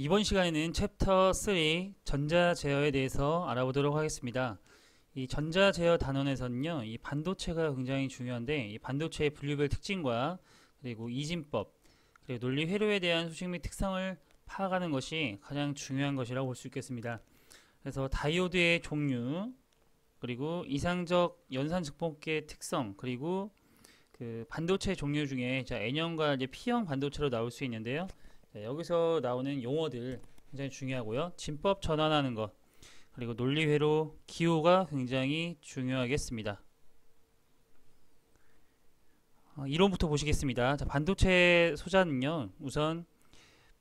이번 시간에는 챕터 3 전자 제어에 대해서 알아보도록 하겠습니다. 이 전자 제어 단원에서는요, 이 반도체가 굉장히 중요한데, 이 반도체의 분류별 특징과 그리고 이진법, 그리고 논리 회로에 대한 수식 및 특성을 파악하는 것이 가장 중요한 것이라고 볼 수 있겠습니다. 그래서 다이오드의 종류, 그리고 이상적 연산 증폭계의 특성, 그리고 그 반도체 종류 중에 N형과 이제 P형 반도체로 나올 수 있는데요. 여기서 나오는 용어들 굉장히 중요하고요. 진법 전환하는 것, 그리고 논리 회로, 기호가 굉장히 중요하겠습니다. 이론부터 보시겠습니다. 자, 반도체 소자는요, 우선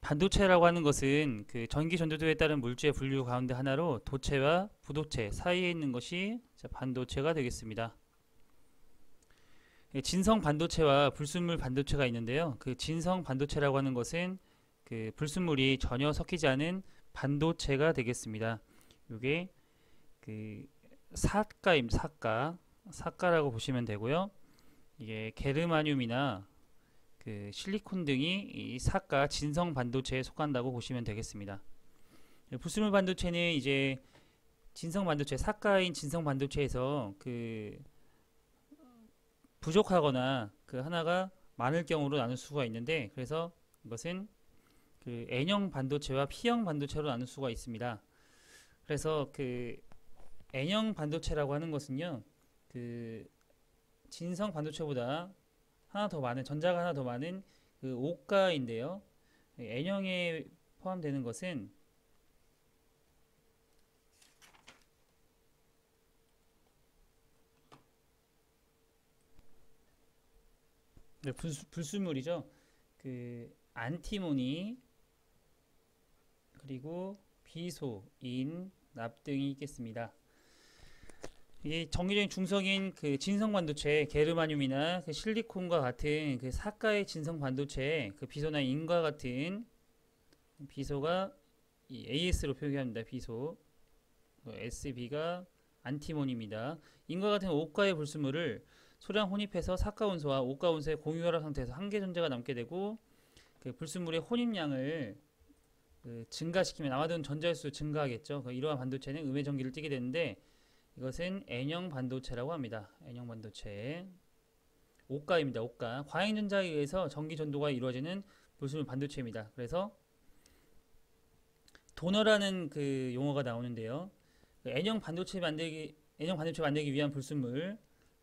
반도체라고 하는 것은 그 전기 전도도에 따른 물질의 분류 가운데 하나로 도체와 부도체 사이에 있는 것이 반도체가 되겠습니다. 진성 반도체와 불순물 반도체가 있는데요. 그 진성 반도체라고 하는 것은 그 불순물이 전혀 섞이지 않은 반도체가 되겠습니다. 이게 그 사가입니다. 사가라고 보시면 되고요. 이게 게르마늄이나 그 실리콘 등이 이 사가 진성 반도체에 속한다고 보시면 되겠습니다. 불순물 반도체는 이제 진성 반도체, 사가인 진성 반도체에서 그 부족하거나 그 하나가 많을 경우로 나눌 수가 있는데, 그래서 이것은 그 N형 반도체와 P형 반도체로 나눌 수가 있습니다. 그래서 그 N형 반도체라고 하는 것은요, 그 진성 반도체보다 하나 더 많은, 전자가 하나 더 많은 그 오가인데요. N형에 포함되는 것은 불순물이죠. 그 안티모니, 그리고 비소, 인, 납 등이 있겠습니다. 이 정기적인 중성인 그 진성 반도체, 게르마늄이나 그 실리콘과 같은 그 사가의 진성 반도체, 그 비소나 인과 같은 비소가 이 AS로 표기합니다. 비소, SB가 안티모니입니다. 인과 같은 오가의 불순물을 소량 혼입해서 사가 원소와 오가 원소의 공유결합 상태에서 한계 전자가 남게 되고, 그 불순물의 혼입량을 그 증가시키면 남아도는 전자의 수 증가하겠죠. 이러한 반도체는 음의 전기를 띠게 되는데, 이것은 N형 반도체라고 합니다. N형 반도체. 오가입니다. 오가. 과잉 전자에 의해서 전기 전도가 이루어지는 불순물 반도체입니다. 그래서 도너라는 그 용어가 나오는데요. 그 N형 반도체 만들기 위한 불순물,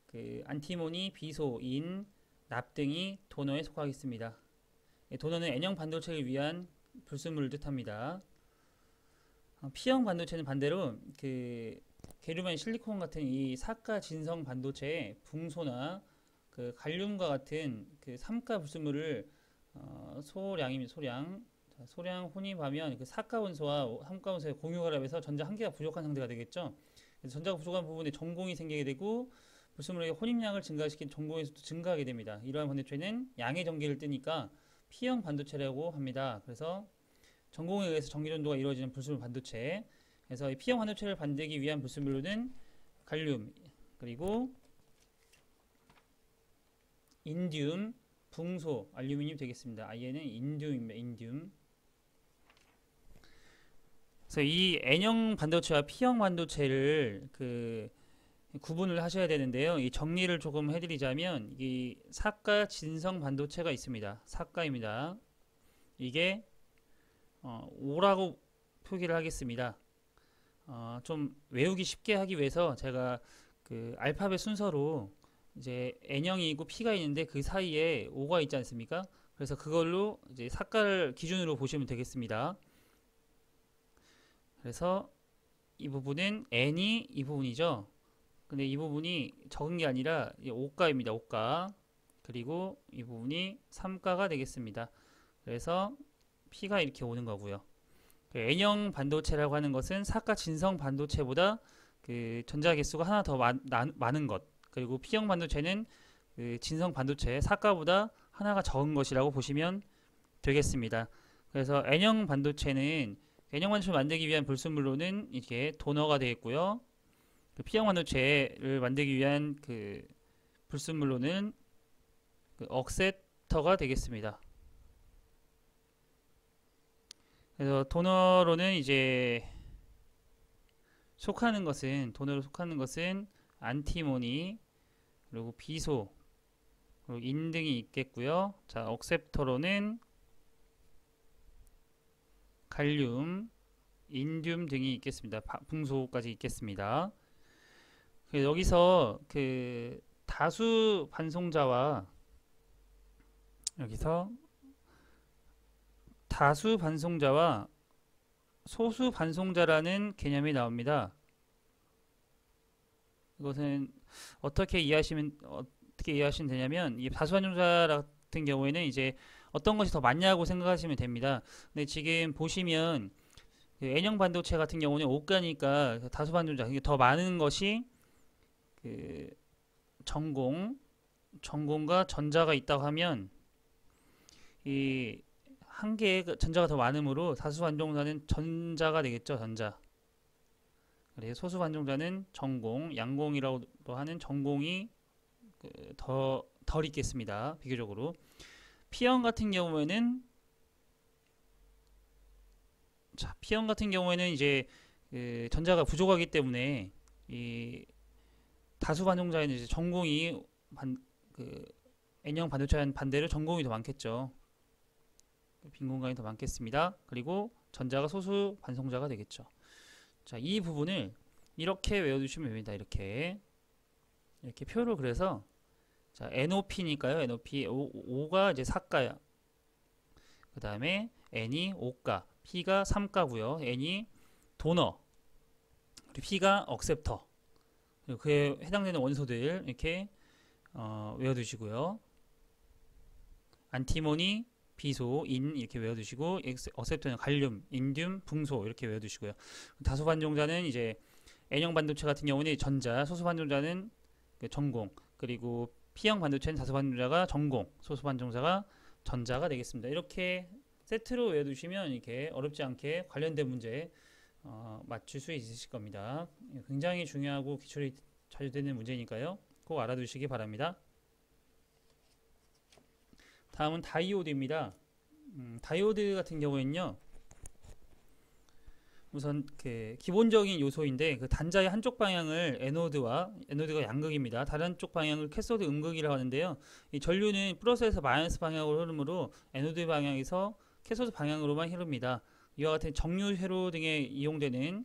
그 안티모니, 비소, 인, 납 등이 도너에 속하겠습니다. 도너는 N형 반도체를 위한 불순물을 뜻합니다. P형 반도체는 반대로 그 게르마늄, 실리콘 같은 이 사가 진성 반도체에 붕소나 그 갈륨과 같은 그 삼가 불순물을 소량 혼입하면 그 사가 원소와 삼가 원소의 공유결합에서 전자 한 개가 부족한 상태가 되겠죠. 그래서 전자가 부족한 부분에 전공이 생기게 되고, 불순물의 혼입량을 증가시킨 전공의 수도 증가하게 됩니다. 이러한 반도체는 양의 전기를 띠니까 P형 반도체라고 합니다. 그래서 전공에 의해서 전기 전도가 이루어지는 불순물 반도체. 그래서 이 P형 반도체를 만들기 위한 불순물로는 갈륨, 그리고 인듐, 붕소, 알루미늄 되겠습니다. I에는 인듐입니다. 인듐. 그래서 이 N형 반도체와 P형 반도체를 그 구분을 하셔야 되는데요. 이 정리를 조금 해드리자면, 이 사가 진성 반도체가 있습니다. 사가입니다. 이게 O라고 표기를 하겠습니다. 좀 외우기 쉽게 하기 위해서 제가 그 알파벳 순서로 이제 N형이고 P가 있는데 그 사이에 O가 있지 않습니까? 그래서 그걸로 이제 사가를 기준으로 보시면 되겠습니다. 그래서 이 부분은 N이 이 부분이죠. 근데 이 부분이 적은 게 아니라 오가입니다. 오가. 그리고 이 부분이 3가가 되겠습니다. 그래서 P가 이렇게 오는 거고요. N형 반도체라고 하는 것은 사가 진성 반도체보다 그 전자 개수가 하나 더 많은 것, 그리고 P형 반도체는 그 진성 반도체 사가보다 하나가 적은 것이라고 보시면 되겠습니다. 그래서 N형 반도체를 만들기 위한 불순물로는 이렇게 도너가 되겠고요. 그 P형 반도체를 만들기 위한 그 불순물로는 그 억세터가 되겠습니다. 그래서 도너로는 이제 도너로 속하는 것은 안티모니, 그리고 비소, 그리고 인 등이 있겠고요. 자, 억셉터로는 갈륨, 인듐 등이 있겠습니다. 붕소까지 있겠습니다. 여기서 그 다수 반송자와 여기서 다수 반송자와 소수 반송자라는 개념이 나옵니다. 이것은 어떻게 이해하시면 되냐면, 이 다수 반송자 같은 경우에는 이제 어떤 것이 더 많냐고 생각하시면 됩니다. 근데 지금 보시면 그 N형 반도체 같은 경우는 오가니까 다수 반송자, 더 많은 것이 그 전공과 전자가 있다고 하면, 이 한 개의 전자가 더 많으므로 다수 반송자는 전자가 되겠죠. 전자. 그래서 소수 반송자는 전공, 양공이라고도 하는 전공이 덜 있겠습니다. 비교적으로. P형 같은 경우에는 이제 그 전자가 부족하기 때문에 이 다수 반송자에는 이제 전공이 N형 반도체와는 반대로 전공이 더 많겠죠. 빈 공간이 더 많겠습니다. 그리고 전자가 소수 반송자가 되겠죠. 자, 이 부분을 이렇게 외워두시면 됩니다. 이렇게 표를 그려서, 자, NOP니까요. NOP O가 이제 4가야. 그 다음에 N이 5가, P가 3가고요. N이 도너, 그리고 P가 억셉터. 그리고 그에 해당되는 원소들 이렇게 외워두시고요. 안티모니, 비소, 인 이렇게 외워두시고, 억셉터는 갈륨, 인듐, 붕소 이렇게 외워두시고요. 다수 반송자는 이제 N형 반도체 같은 경우는 전자, 소수 반송자는 전공, 그리고 P형 반도체는 다수 반송자가 전공, 소수 반송자가 전자가 되겠습니다. 이렇게 세트로 외워두시면 이렇게 어렵지 않게 관련된 문제 맞출 수 있으실 겁니다. 굉장히 중요하고 기출이 자주 되는 문제니까요. 꼭 알아두시기 바랍니다. 다음은 다이오드입니다. 다이오드 같은 경우에는요, 우선 그 기본적인 요소인데, 그 단자의 한쪽 방향을 에노드가 양극입니다. 다른 쪽 방향을 캐소드 음극이라고 하는데요. 이 전류는 플러스에서 마이너스 방향으로 흐르므로 에노드 방향에서 캐소드 방향으로만 흐릅니다. 이와 같은 정류 회로 등에 이용되는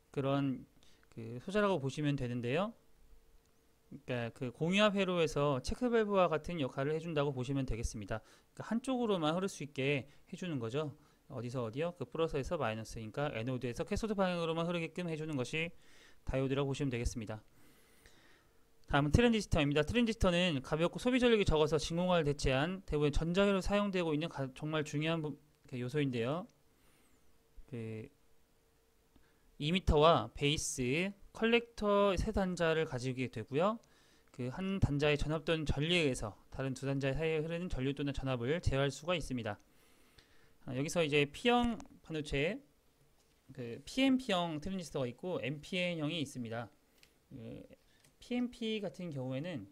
그런 그 소재라고 보시면 되는데요. 그러니까 그 공유압 회로에서 체크밸브와 같은 역할을 해준다고 보시면 되겠습니다. 그러니까 한쪽으로만 흐를 수 있게 해주는 거죠. 어디요? 그 플러스에서 마이너스니까 에노드에서 캐소드 방향으로만 흐르게끔 해주는 것이 다이오드라고 보시면 되겠습니다. 다음은 트랜지스터입니다. 트랜지스터는 가볍고 소비 전력이 적어서 진공화를 대체한 대부분 전자회로 사용되고 있는 정말 중요한 요소인데요. 그 이미터와 베이스, 컬렉터 세 단자를 가지게 되고요. 그 한 단자의 전압 또는 전류에 의해서 다른 두 단자 사이에 흐르는 전류 또는 전압을 제어할 수가 있습니다. 여기서 이제 P형 반도체, 그 PNP형 트랜지스터가 있고 NPN형이 있습니다. PNP 같은 경우에는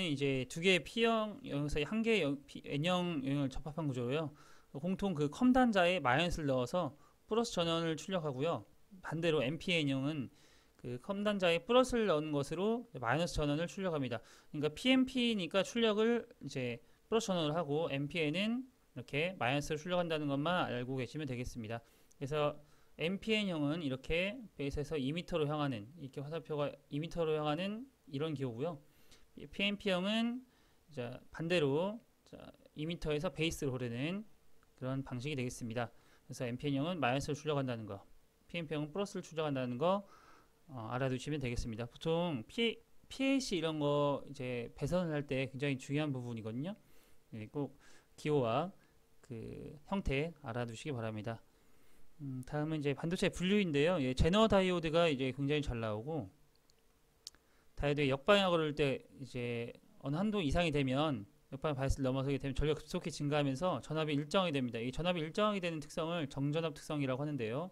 이제 두 개의 P형 영역 사이 한 개의 N형 영역을 접합한 구조로요. 공통 그 컴 단자에 마이너스를 넣어서 플러스 전원을 출력하고요. 반대로 NPN형은 그 컴 단자에 플러스를 넣은 것으로 마이너스 전원을 출력합니다. 그러니까 PNP니까 출력을 이제 플러스 전원을 하고, NPN은 이렇게 마이너스를 출력한다는 것만 알고 계시면 되겠습니다. 그래서 NPN형은 이렇게 베이스에서 2m로 향하는, 이렇게 화살표가 2m로 향하는 이런 기호고요. PNP형은 반대로 2m에서 베이스로 흐르는 그런 방식이 되겠습니다. 그래서 NPN형은 마이너스를 출력한다는 거, PNP형은 플러스를 출력한다는 거 알아두시면 되겠습니다. 보통 PAC 이런 거 이제 배선을 할 때 굉장히 중요한 부분이거든요. 꼭 기호와 그 형태 알아두시기 바랍니다. 다음은 이제 반도체 분류인데요. 제너 다이오드가 이제 굉장히 잘 나오고, 다이오드의 역방향을 흐를 때 이제 어느 한도 이상이 되면, 역방향 바이스를 넘어서게 되면 전류가 급속히 증가하면서 전압이 일정하게 됩니다. 이 전압이 일정하게 되는 특성을 정전압 특성이라고 하는데요.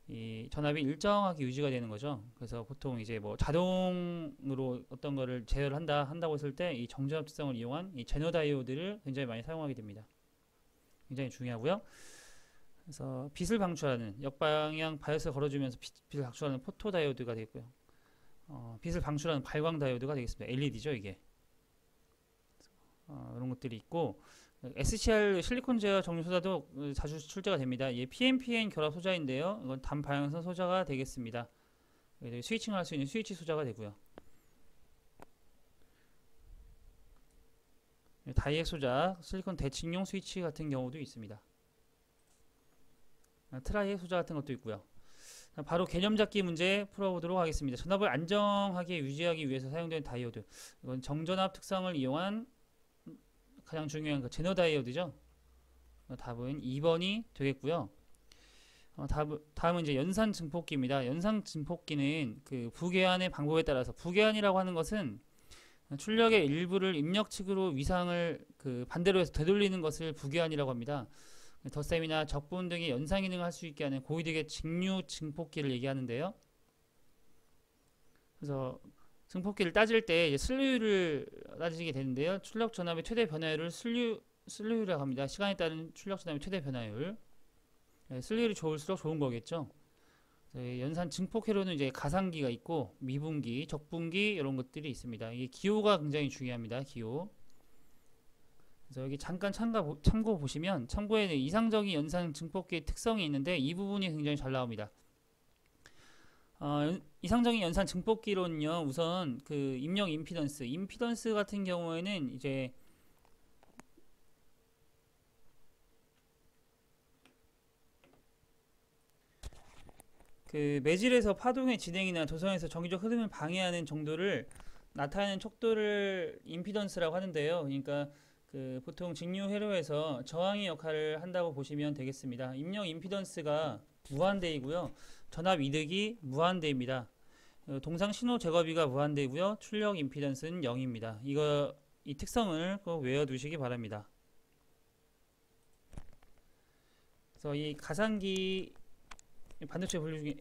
이 전압이 일정하게 유지가 되는 거죠. 그래서 보통 이제 뭐 자동으로 어떤 거를 제어를 한다고 했을 때 이 정전압 특성을 이용한 이 제너 다이오드를 굉장히 많이 사용하게 됩니다. 굉장히 중요하고요. 그래서 빛을 방출하는 역방향 바이오스를 걸어주면서 빛을 방출하는 포토 다이오드가 되고요. 빛을 방출하는 발광 다이오드가 되겠습니다. LED죠, 이게. 이런 것들이 있고, SCR 실리콘 제어 정류 소자도 자주 출제가 됩니다. 이 PNPN 결합 소자인데요. 이건 단방향성 소자가 되겠습니다. 스위칭을 할 수 있는 스위치 소자가 되고요. 다이액 소자, 실리콘 대칭용 스위치 같은 경우도 있습니다. 트라이액 소자 같은 것도 있고요. 바로 개념 잡기 문제 풀어보도록 하겠습니다. 전압을 안정하게 유지하기 위해서 사용되는 다이오드. 이건 정전압 특성을 이용한 가장 중요한 그 제너 다이오드죠. 답은 2번이 되겠고요. 다음은 이제 연산 증폭기입니다. 연산 증폭기는 그 부계환의 방법에 따라서, 부계환이라고 하는 것은 출력의 일부를 입력 측으로 위상을 그 반대로 해서 되돌리는 것을 부계환이라고 합니다. 덧셈이나 적분 등의 연산 기능을 할 수 있게 하는 고위력의 직류 증폭기를 얘기하는데요. 그래서 증폭기를 따질 때 슬류율을 따지게 되는데요. 출력 전압의 최대 변화율을 슬류율이라고 합니다. 시간에 따른 출력 전압의 최대 변화율. 슬류율이 좋을수록 좋은 거겠죠. 연산 증폭회로는 이제 가상기가 있고 미분기, 적분기 이런 것들이 있습니다. 이게 기호가 굉장히 중요합니다. 기호. 그래서 여기 잠깐 참고 보시면 참고에 이상적인 연산 증폭기의 특성이 있는데 이 부분이 굉장히 잘 나옵니다. 이상적인 연산 증폭기로는요, 우선 그 입력 임피던스 같은 경우에는 이제 그 매질에서 파동의 진행이나 도성에서 정기적 흐름을 방해하는 정도를 나타내는 척도를 임피던스라고 하는데요. 그러니까 그 보통 직류 회로에서 저항의 역할을 한다고 보시면 되겠습니다. 입력 임피던스가 무한대이고요. 전압 이득이 무한대입니다. 동상 신호 제거비가 무한대이고요. 출력 임피던스는 0입니다. 이 특성을 꼭 외워두시기 바랍니다. 그래서 이 가상기 반도체 분류 중에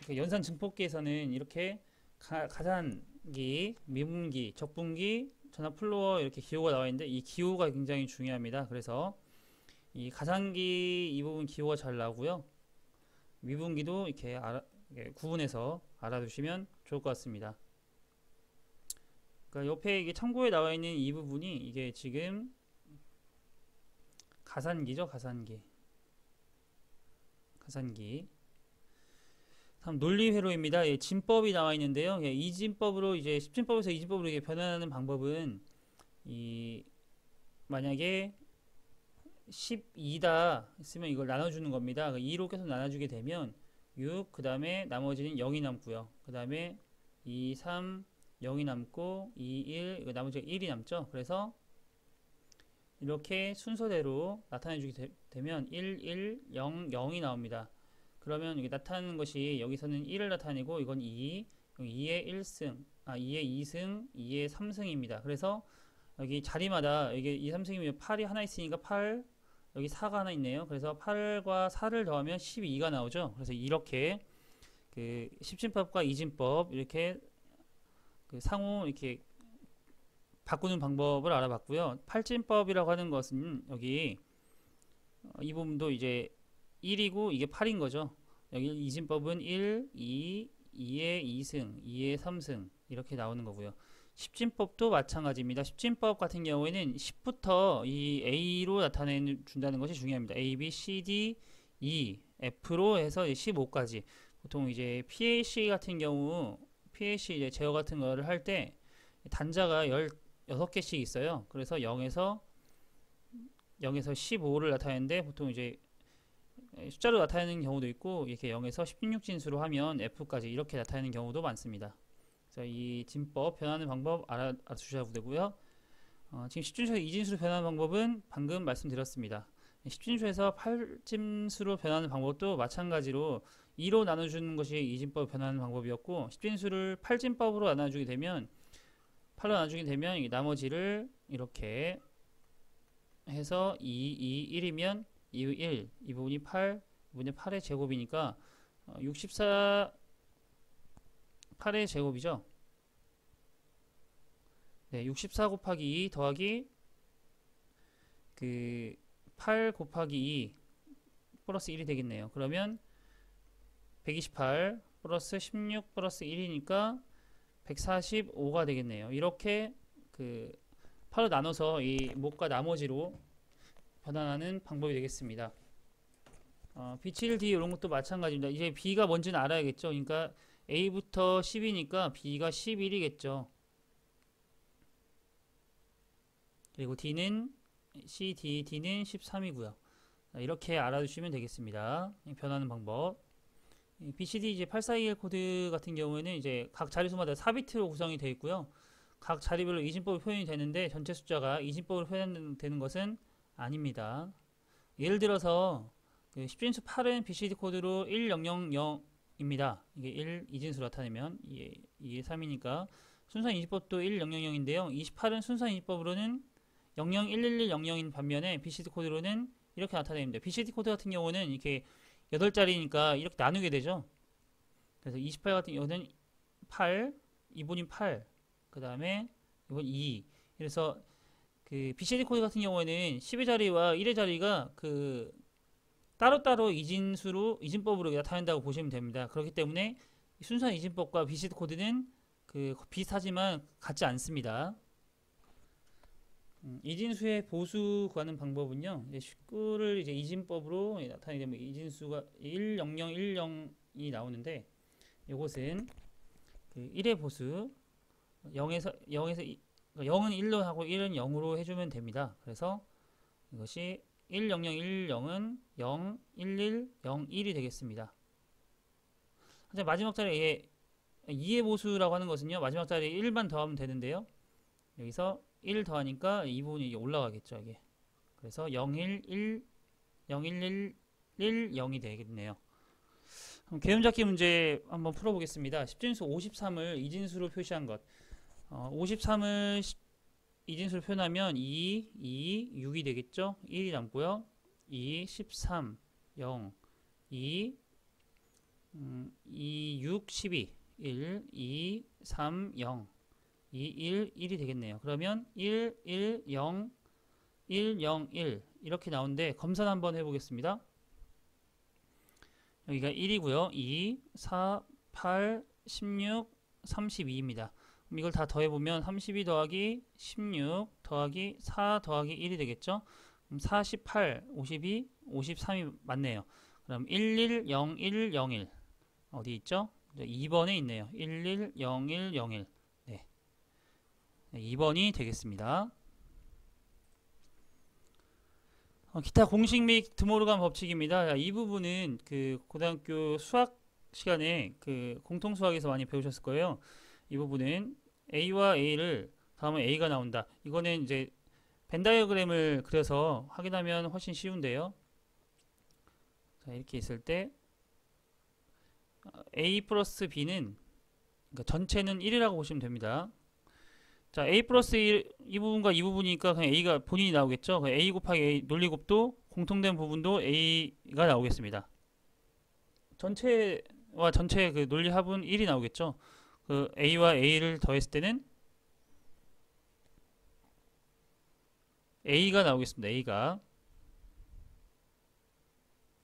그 연산 증폭기에서는 이렇게 가산기, 미분기, 적분기, 전압 플로어 이렇게 기호가 나와 있는데 이 기호가 굉장히 중요합니다. 그래서 이 가상기 이 부분 기호가 잘 나오고요. 미분기도 이렇게 구분해서 알아두시면 좋을 것 같습니다. 그러니까 옆에 이게 참고에 나와 있는 이 부분이 이게 지금 가산기죠, 가산기. 다음 논리 회로입니다. 예, 진법이 나와 있는데요. 예, 이 진법으로 이제 10진법에서 이 진법으로 이게 변환하는 방법은 만약에 12다 있으면 이걸 나눠주는 겁니다. 2로 계속 나눠주게 되면 6, 그 다음에 나머지는 0이 남고요. 그 다음에 2, 3, 0이 남고 2, 1, 나머지가 1이 남죠. 그래서 이렇게 순서대로 나타내주게 되면 1, 1, 0, 0이 나옵니다. 그러면 이게 나타나는 것이 여기서는 1을 나타내고 이건 2, 2의 1승, 2의 2승, 2의 3승입니다. 그래서 여기 자리마다 이게 2, 3승이면 8이 하나 있으니까 8, 여기 4가 하나 있네요. 그래서 8과 4를 더하면 12가 나오죠. 그래서 이렇게 그 10진법과 2진법 이렇게 그 상호 이렇게 바꾸는 방법을 알아봤고요. 8진법이라고 하는 것은 여기 이 부분도 이제 1이고 이게 8인 거죠. 여기 2진법은 1, 2, 2의 2승, 2의 3승 이렇게 나오는 거고요. 10진법도 마찬가지입니다. 10진법 같은 경우에는 10부터 이 A로 나타내준다는 것이 중요합니다. A, B, C, D, E, F로 해서 15까지. 보통 이제 PAC 같은 경우, PAC 이제 제어 같은 거를 할 때 단자가 16개씩 있어요. 그래서 0에서 15를 나타내는데 보통 이제 숫자로 나타내는 경우도 있고 이렇게 0에서 16진수로 하면 F까지 이렇게 나타내는 경우도 많습니다. 그래서 이 진법 변하는 방법 알아두셔야 되고요. 지금 10진수에서 2진수로 변하는 방법은 방금 말씀드렸습니다. 10진수에서 8진수로 변하는 방법도 마찬가지로 2로 나눠주는 것이 2진법 변하는 방법이었고 10진수를 8진법으로 나눠주게 되면 8로 나눠주게 되면 나머지를 이렇게 해서 2, 2, 1이면 2, 1, 이 부분이 8, 이번에 8의 제곱이니까 64 8의 제곱이죠. 네, 64 곱하기 2 더하기 그 8 곱하기 2 플러스 1이 되겠네요. 그러면 128 플러스 16 플러스 1이니까 145가 되겠네요. 이렇게 그 8로 나눠서 이 목과 나머지로 변환하는 방법이 되겠습니다. B7, D 이런 것도 마찬가지입니다. 이제 B가 뭔지는 알아야겠죠. 그러니까 A부터 10이니까 B가 11이겠죠. 그리고 D는 C, D, D는 13이고요. 이렇게 알아두시면 되겠습니다. 변하는 방법. BCD 이제 8421 코드 같은 경우에는 이제 각 자리수마다 4비트로 구성이 되어 있고요. 각 자리별로 이진법으로 표현이 되는데 전체 숫자가 이진법으로 표현되는 것은 아닙니다. 예를 들어서 그 10진수 8은 BCD 코드로 1000입니다. 이게 1 이진수로 나타내면 이게 3이니까 순서 인식법도 1000인데요. 28은 순서 인식법으로는 001110인 반면에 BCD 코드로는 이렇게 나타냅니다. BCD 코드 같은 경우는 이렇게 8자리니까 이렇게 나누게 되죠. 그래서 28 같은 경우는 8, 2번인 8, 그 다음에 이번 2. 그래서 그 BCD 코드 같은 경우에는 10의 자리와 1의 자리가 그 따로따로 이진법으로 나타낸다고 보시면 됩니다. 그렇기 때문에 순수한 이진법과 BCD 코드는 그 비슷하지만 같지 않습니다. 이진수의 보수 구하는 방법은요. 19를 이제 이진법으로 나타내게 되면 이진수가 10010이 나오는데 이것은 그 1의 보수 0은 1로 하고 1은 0으로 해주면 됩니다. 그래서 이것이 10010은 0, 11, 01이 되겠습니다. 하지만 마지막 자리에 2의 보수라고 하는 것은요. 마지막 자리에 1만 더하면 되는데요. 여기서 1 더하니까 이 부분이 올라가겠죠. 이게. 그래서 011, 011, 10이 되겠네요. 그럼 개념잡기 문제 한번 풀어보겠습니다. 10진수 53을 이진수로 표시한 것. 53을 이진수로 표현하면 2, 6이 되겠죠. 1이 남고요. 2, 13, 0, 2, 6, 12, 1, 2, 3, 0, 2, 1, 1이 되겠네요. 그러면 1, 1, 0, 1, 0, 1 이렇게 나오는데 검산 한번 해보겠습니다. 여기가 1이고요. 2, 4, 8, 16, 32입니다. 그럼 이걸 다 더해보면 32 더하기 16 더하기 4 더하기 1이 되겠죠. 그럼 48, 52, 53이 맞네요. 그럼 11, 01, 01 어디 있죠? 2번에 있네요. 11, 01, 01 네. 2번이 되겠습니다. 기타 공식 및 드모르간 법칙입니다. 이 부분은 그 고등학교 수학 시간에 그 공통 수학에서 많이 배우셨을 거예요. 이 부분은 A와 A를 다음에 A가 나온다. 이거는 이제 벤 다이어그램을 그려서 확인하면 훨씬 쉬운데요. 자, 이렇게 있을 때 A 플러스 B는 그러니까 전체는 1이라고 보시면 됩니다. 자, A 플러스 1, 이 부분과 이 부분이니까 그냥 A가 본인이 나오겠죠. A 곱하기 A 논리곱도 공통된 부분도 A가 나오겠습니다. 전체와 전체 그 논리 합은 1이 나오겠죠. 그 A와 A를 더했을 때는 A가 나오겠습니다. A가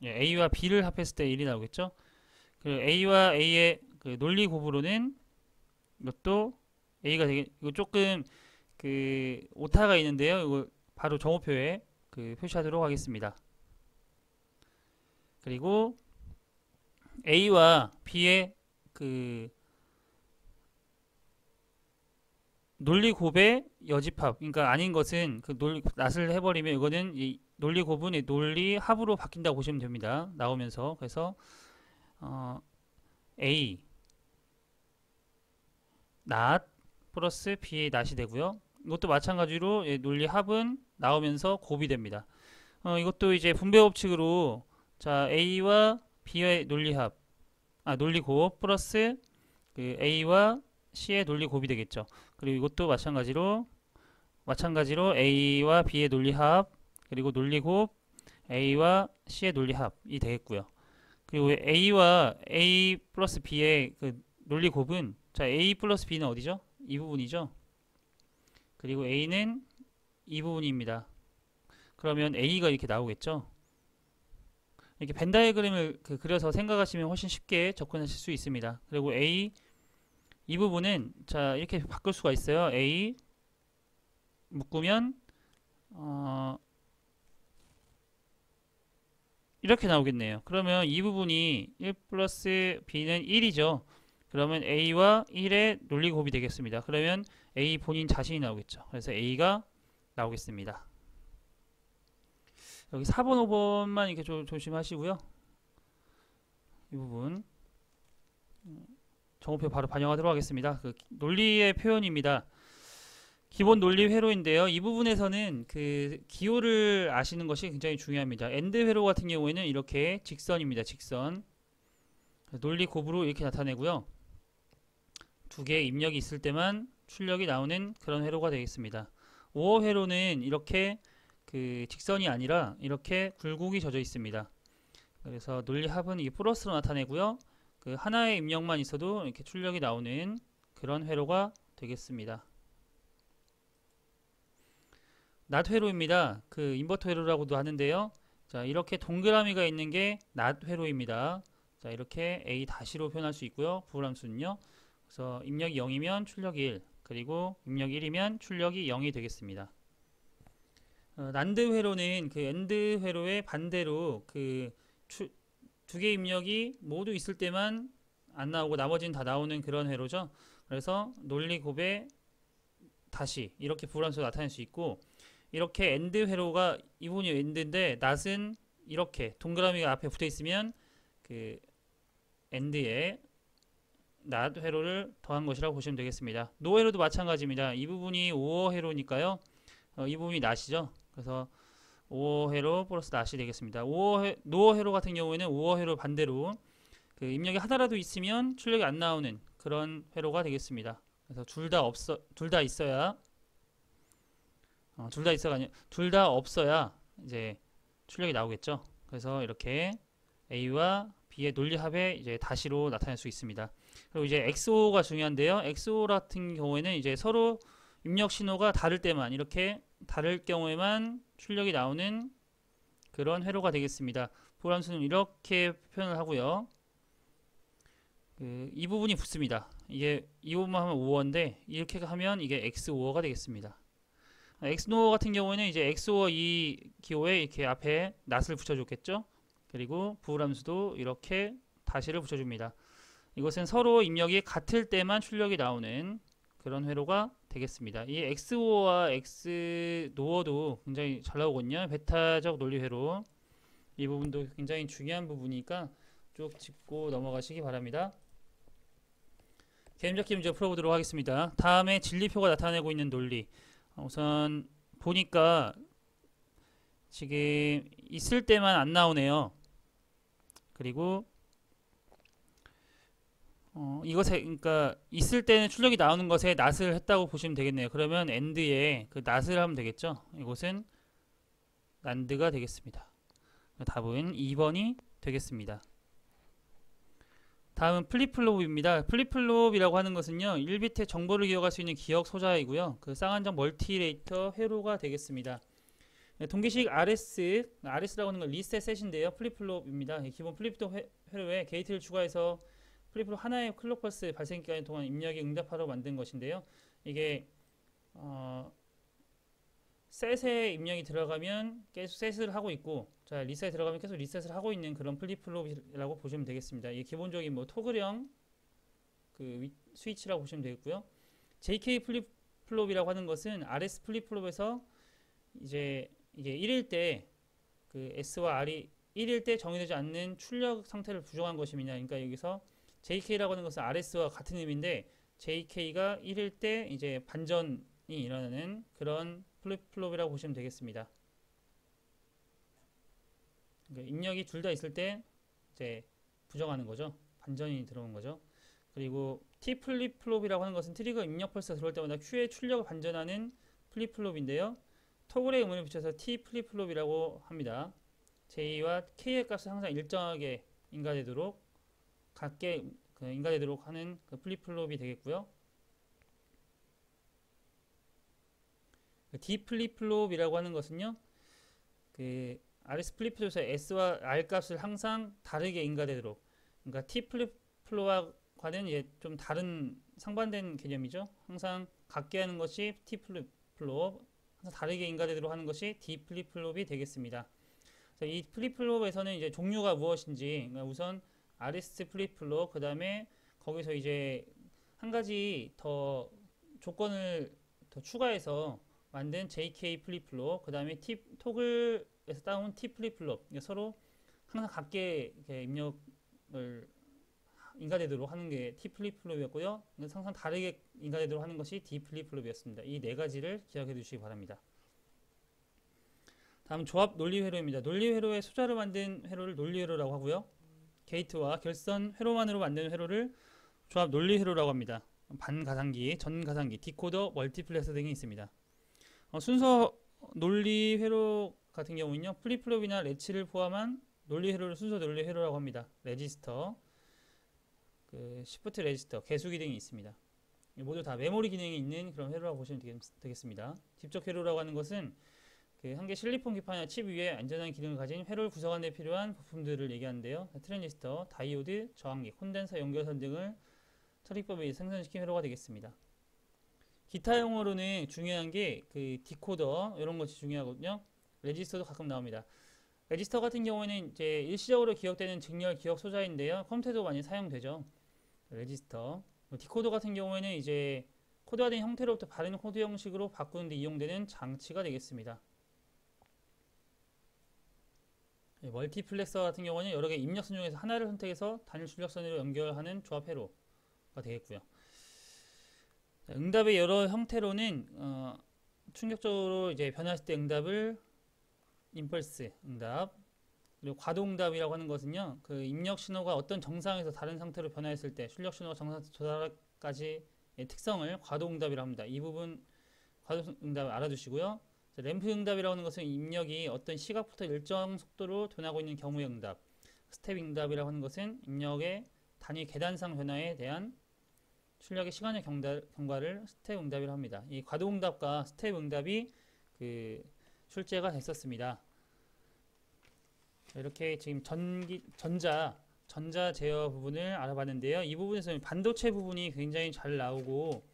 A와 B를 합했을 때 1이 나오겠죠. 그리고 A와 A의 그 논리 곱으로는 이것도 A가 되게 이거 조금 그 오타가 있는데요. 이거 바로 정오표에 그 표시하도록 하겠습니다. 그리고 A와 B의 그 논리 곱의 여집합, 그러니까 아닌 것은 그 낫을 해버리면 이거는 이 논리 곱은 논리 합으로 바뀐다고 보시면 됩니다. 나오면서 그래서 A 낫 플러스 B의 낫이 되고요. 이것도 마찬가지로 논리 합은 나오면서 곱이 됩니다. 이것도 이제 분배 법칙으로 자 A와 B의 논리합, 논리 곱 플러스 그 A와 C의 논리 곱이 되겠죠. 그리고 이것도 마찬가지로 A와 B의 논리 합 그리고 논리 곱 A와 C의 논리 합이 되겠고요. 그리고 A와 A 플러스 B의 그 논리 곱은, 자, A 플러스 B는 어디죠? 이 부분이죠. 그리고 A는 이 부분입니다. 그러면 A가 이렇게 나오겠죠. 이렇게 벤 다이어그램을 그려서 생각하시면 훨씬 쉽게 접근하실 수 있습니다. 그리고 A 이 부분은 자 이렇게 바꿀 수가 있어요. A 묶으면 이렇게 나오겠네요. 그러면 이 부분이 1 플러스 B는 1이죠. 그러면 A와 1의 논리 곱이 되겠습니다. 그러면 A 본인 자신이 나오겠죠. 그래서 A가 나오겠습니다. 여기 4번, 5번만 이렇게 조심하시고요. 이 부분 정오표 바로 반영하도록 하겠습니다. 그 논리의 표현입니다. 기본 논리 회로인데요. 이 부분에서는 그 기호를 아시는 것이 굉장히 중요합니다. 엔드 회로 같은 경우에는 이렇게 직선입니다. 직선. 논리 곱으로 이렇게 나타내고요. 두 개의 입력이 있을 때만 출력이 나오는 그런 회로가 되겠습니다. 5호 회로는 이렇게 그 직선이 아니라 이렇게 굴곡이 져져 있습니다. 그래서 논리 합은 이 플러스로 나타내고요. 그 하나의 입력만 있어도 이렇게 출력이 나오는 그런 회로가 되겠습니다. 낫 회로입니다. 그 인버터 회로라고도 하는데요. 자, 이렇게 동그라미가 있는 게 낫 회로입니다. 자, 이렇게 A 다시로 표현할 수 있고요. 부호함수는요. 그래서 입력이 0이면 출력이 1, 그리고 입력이 1이면 출력이 0이 되겠습니다. 난드 회로는 그 엔드 회로의 반대로 그 두 개 입력이 모두 있을 때만 안 나오고 나머지는 다 나오는 그런 회로죠. 그래서 논리 곱에 다시 이렇게 부호함수로 나타낼 수 있고, 이렇게 엔드 회로가 이 부분이 엔드인데 낫은 이렇게 동그라미가 앞에 붙어 있으면 그 엔드에 낫 회로를 더한 것이라고 보시면 되겠습니다. 노 회로도 마찬가지입니다. 이 부분이 5호 회로니까요. 이 부분이 낫이죠. 그래서 5호 회로 플러스 낫이 되겠습니다. 노 회로 같은 경우에는 5호 회로 반대로 그 입력이 하나라도 있으면 출력이 안 나오는 그런 회로가 되겠습니다. 그래서 둘 다 있어야 둘 다 없어야 이제 출력이 나오겠죠. 그래서 이렇게 A와 B의 논리 합에 이제 다시로 나타낼 수 있습니다. 그리고 이제 XO가 중요한데요. XO 같은 경우에는 이제 서로 입력 신호가 다를 때만, 이렇게 다를 경우에만 출력이 나오는 그런 회로가 되겠습니다. 부호함수는 이렇게 표현을 하고요. 이 부분이 붙습니다. 이게 이 부분만 하면 5호인데 이렇게 하면 이게 X5호가 되겠습니다. X노 같은 경우에는 이제 XO와 이 기호에 이렇게 앞에 낫을 붙여줬겠죠. 그리고 부호함수도 이렇게 다시를 붙여줍니다. 이것은 서로 입력이 같을 때만 출력이 나오는 그런 회로가 되겠습니다. 이 XO와 X노어도 굉장히 잘 나오거든요. 베타적 논리 회로. 이 부분도 굉장히 중요한 부분이니까 쭉 짚고 넘어가시기 바랍니다. 개념적 문제 풀어보도록 하겠습니다. 다음에 진리표가 나타내고 있는 논리. 우선 보니까 지금 있을 때만 안 나오네요. 그리고 이것에, 그러니까 있을 때는 출력이 나오는 것에 낫을 했다고 보시면 되겠네요. 그러면 엔드에 그 낫을 하면 되겠죠. 이것은 난드가 되겠습니다. 답은 2번이 되겠습니다. 다음은 플립플롭입니다. 플립플롭이라고 하는 것은요, 1비트의 정보를 기억할 수 있는 기억 소자이고요. 그 쌍안정 멀티레이터 회로가 되겠습니다. 동기식 RS라고 하는 건 리셋 셋인데요. 플립플롭입니다. 기본 플립플롭 회로에 게이트를 추가해서 플립플롭 하나의 클록 펄스 발생 기간 동안 입력에 응답하러 만든 것인데요. 이게 셋에 입력이 들어가면 계속 셋을 하고 있고, 자, 리셋에 들어가면 계속 리셋을 하고 있는 그런 플립플롭이라고 보시면 되겠습니다. 이게 기본적인 뭐 토글형 그 스위치라고 보시면 되겠고요. JK 플립플롭이라고 하는 것은 RS 플립플롭에서 이제 이게 1일 때 그 S와 R이 1일 때 정의되지 않는 출력 상태를 부정한 것입니다. 그러니까 여기서 JK라고 하는 것은 RS와 같은 의미인데 JK가 1일 때 이제 반전이 일어나는 그런 플립플롭이라고 보시면 되겠습니다. 그러니까 입력이 둘 다 있을 때 이제 부정하는 거죠. 반전이 들어온 거죠. 그리고 T 플립플롭이라고 하는 것은 트리거 입력 펄스가 들어올 때마다 Q의 출력을 반전하는 플립플롭인데요. 토글의 의문을 붙여서 T 플립플롭이라고 합니다. J와 K의 값을 항상 일정하게 인가되도록 같게 인가되도록 하는 그 플립플롭이 되겠고요. D 플립플롭이라고 하는 것은요, 그 RS 플립플롭에서 S와 R 값을 항상 다르게 인가되도록, 그러니까 T 플립플롭과는 좀 다른 상반된 개념이죠. 항상 같게 하는 것이 T 플립플롭, 항상 다르게 인가되도록 하는 것이 D 플립플롭이 되겠습니다. 이 플립플롭에서는 이제 종류가 무엇인지, 그러니까 우선 RS 플립플롭, 그 다음에 거기서 이제 한 가지 더 조건을 더 추가해서 만든 JK 플립플롭, 그 다음에 토글에서 따온 T 플립플롭, 서로 항상 같게 입력을 인가되도록 하는 게 T 플립플롭이었고요. 항상 다르게 인가되도록 하는 것이 D 플립플롭이었습니다. 이 네 가지를 기억해 두시기 바랍니다. 다음 조합 논리 회로입니다. 논리 회로의 소자로 만든 회로를 논리 회로라고 하고요. 게이트와 결선 회로만으로 만드는 회로를 조합 논리 회로라고 합니다. 반가상기, 전가상기, 디코더, 멀티플렉서 등이 있습니다. 순서 논리 회로 같은 경우는요, 플립플롭이나 레치를 포함한 논리 회로를 순서 논리 회로라고 합니다. 레지스터, 시프트 레지스터, 개수기 등이 있습니다. 모두 다 메모리 기능이 있는 그런 회로라고 보시면 되겠습니다. 집적 회로라고 하는 것은 한 개 실리폰 기판이나 칩 위에 안전한 기능을 가진 회로를 구성하는 데 필요한 부품들을 얘기하는데요. 트랜지스터, 다이오드, 저항기, 콘덴서, 연결선 등을 처리법에 의해 생성시킨 회로가 되겠습니다. 기타 용어로는 중요한 게 디코더, 이런 것이 중요하거든요. 레지스터도 가끔 나옵니다. 레지스터 같은 경우에는 이제 일시적으로 기억되는 직렬 기억 소자인데요. 컴퓨터도 많이 사용되죠. 레지스터. 디코더 같은 경우에는 이제 코드화된 형태로부터 바른 코드 형식으로 바꾸는 데 이용되는 장치가 되겠습니다. 멀티플렉서 같은 경우는 여러 개 입력선 중에서 하나를 선택해서 단일 출력선으로 연결하는 조합 회로가 되겠고요. 응답의 여러 형태로는 충격적으로 이제 변화했을 때 응답을 임펄스 응답, 그리고 과도 응답이라고 하는 것은요, 입력 신호가 어떤 정상에서 다른 상태로 변화했을 때 출력 신호가 정상에서 도달까지의 특성을 과도 응답이라고 합니다. 이 부분 과도 응답을 알아두시고요. 램프 응답이라고 하는 것은 입력이 어떤 시각부터 일정 속도로 변하고 있는 경우의 응답, 스텝 응답이라고 하는 것은 입력의 단위 계단상 변화에 대한 출력의 시간의 경과를 스텝 응답이라고 합니다. 이 과도 응답과 스텝 응답이 출제가 됐었습니다. 이렇게 지금 전자 제어 부분을 알아봤는데요. 이 부분에서는 반도체 부분이 굉장히 잘 나오고,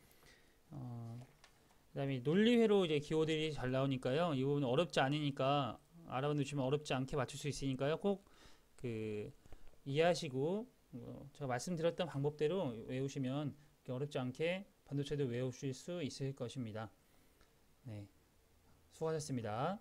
그 다음에 논리회로 이제 기호들이 잘 나오니까요. 이 부분은 어렵지 않으니까 알아두시면 어렵지 않게 맞출 수 있으니까요. 꼭 이해하시고 제가 말씀드렸던 방법대로 외우시면 어렵지 않게 반도체도 외우실 수 있을 것입니다. 네, 수고하셨습니다.